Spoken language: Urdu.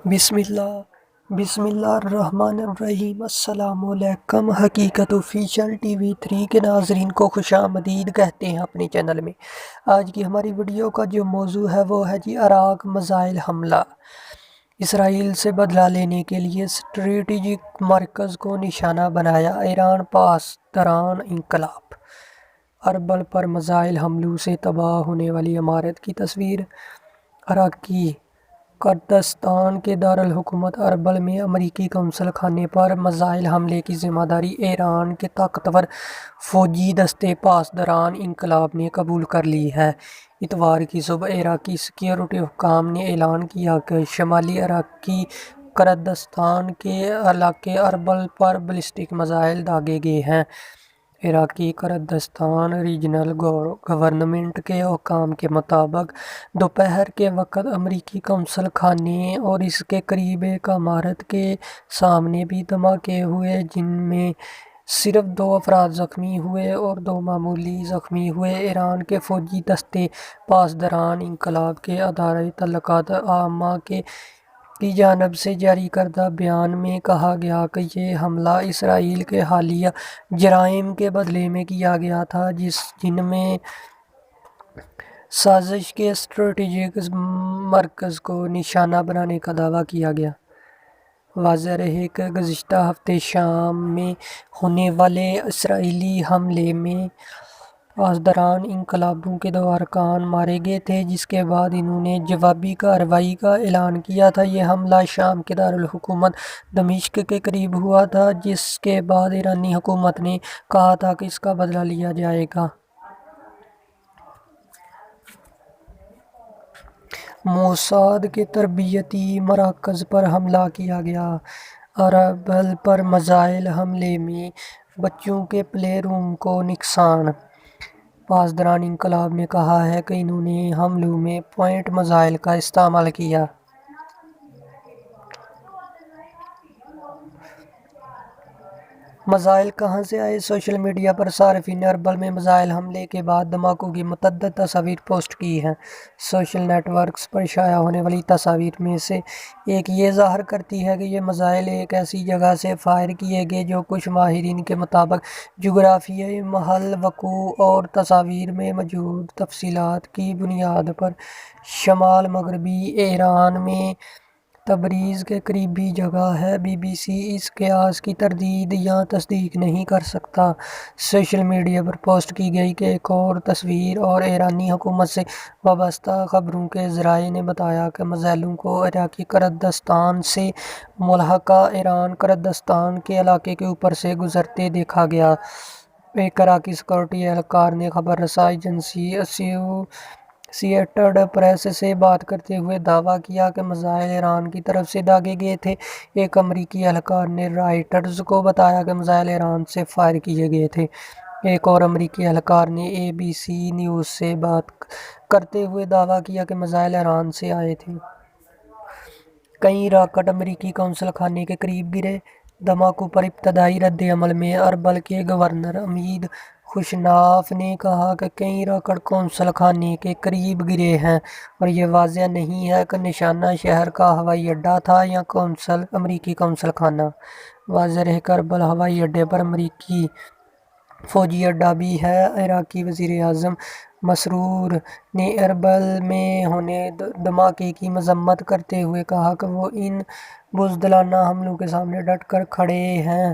بسم اللہ الرحمن الرحیم۔ السلام علیکم۔ حقیقت آفیشل ٹی وی 3 کے ناظرین کو خوش آمدید کہتے ہیں اپنے چینل میں۔ آج کی ہماری ویڈیو کا جو موضوع ہے وہ ہے عراق میزائل حملہ۔ اسرائیل سے بدلہ لینے کے لیے اسٹریٹجک مرکز کو نشانہ بنایا ایران پاسداران انقلاب۔ اربل پر میزائل حملوں سے تباہ ہونے والی عمارت کی تصویر۔ عراقی کردستان کے دارالحکومت اربل میں امریکی قونصل خانے پر میزائل حملے کی ذمہ داری ایران کے طاقتور فوجی دستے پاسداران انقلاب نے قبول کر لی ہے۔ اتوار کی صبح عراقی سیکیورٹی حکام نے اعلان کیا کہ شمالی عراقی کردستان کے علاقے اربل پر بیلسٹک میزائل داغے گئے ہیں۔ عراقی کردستان ریجنل گورنمنٹ کے حکام کے مطابق دوپہر کے وقت امریکی قونصل خانے اور اس کے قریب ایک عمارت کے سامنے بھی دھماکے ہوئے جن میں صرف 2 افراد زخمی ہوئے اور 2 معمولی زخمی ہوئے۔ ایران کے فوجی دستے پاسداران انقلاب کے ادارہ اطلاعات عامہ کی جانب سے جاری کردہ بیان میں کہا گیا کہ یہ حملہ اسرائیل کے حالیہ جرائم کے بدلے میں کیا گیا تھا جن میں سازش کے اسٹریٹجک مرکز کو نشانہ بنانے کا دعویٰ کیا گیا۔ واضح رہے کہ گزشتہ ہفتے شام میں ہونے والے اسرائیلی حملے میں پاسداران انقلابیوں کے 2 ارکان مارے گئے تھے جس کے بعد انہوں نے جوابی کارروائی کا اعلان کیا تھا۔ یہ حملہ شام کے دارالحکومت دمشق کے قریب ہوا تھا جس کے بعد ایرانی حکومت نے کہا تھا کہ اس کا بدلہ لیا جائے گا۔ موساد کے تربیتی مراکز پر حملہ کیا گیا۔ اربل پر میزائل حملے میں بچوں کے پلے روم کو نقصان۔ پاسداران انقلاب نے کہا ہے کہ انہوں نے حملوں میں پوائنٹ میزائل کا استعمال کیا۔ میزائل کہاں سے آئے؟ سوشل میڈیا پر صارفین نے اربل میں میزائل حملے کے بعد دھماکوں کی متعدد تصاویر پوسٹ کی ہیں۔ سوشل نیٹ ورکس پر شائع ہونے والی تصاویر میں سے ایک یہ ظاہر کرتی ہے کہ یہ میزائل ایک ایسی جگہ سے فائر کیے گئے جو کچھ ماہرین کے مطابق جغرافیائی محل وقوع اور تصاویر میں موجود تفصیلات کی بنیاد پر شمال مغربی ایران میں تبریز کے قریبی جگہ ہے۔ بی بی سی اس قیاس کی تردید یا تصدیق نہیں کر سکتا۔ سوشل میڈیا پر پوسٹ کی گئی ایک اور تصویر اور ایرانی حکومت سے وابستہ خبروں کے ذرائع نے بتایا کہ میزائلوں کو عراقی کردستان سے ملحقہ ایران کردستان کے علاقے کے اوپر سے گزرتے دیکھا گیا۔ ایک عراقی سیکورٹی اہلکار نے خبر رساں ایجنسی ایسوسییٹڈ پریس سے بات کرتے ہوئے دعویٰ کیا کہ میزائل ایران کی طرف سے داغے گئے تھے۔ ایک امریکی اہلکار نے رائٹرز کو بتایا کہ میزائل ایران سے فائر کیے گئے تھے۔ ایک اور امریکی اہلکار نے اے بی سی نیوز سے بات کرتے ہوئے دعویٰ کیا کہ میزائل ایران سے آئے تھے۔ کئی راکٹ امریکی قونصل خانے کے قریب گرے۔ دھماکوں پر ابتدائی رد عمل میں اربل کے گورنر امید خوشناف نے کہا کہ کئی راکٹ قونصل خانے کے قریب گرے ہیں اور یہ واضح نہیں ہے کہ نشانہ شہر کا ہوائی اڈہ تھا یا امریکی قونصل خانہ۔ واضح رہے کہ اربل ہوائی اڈے پر امریکی فوجی اڈہ بھی ہے۔ عراقی وزیر اعظم مسرور نے اربل میں ہونے دھماکے کی مذمت کرتے ہوئے کہا کہ وہ ان بزدلانہ حملوں کے سامنے ڈٹ کر کھڑے ہیں۔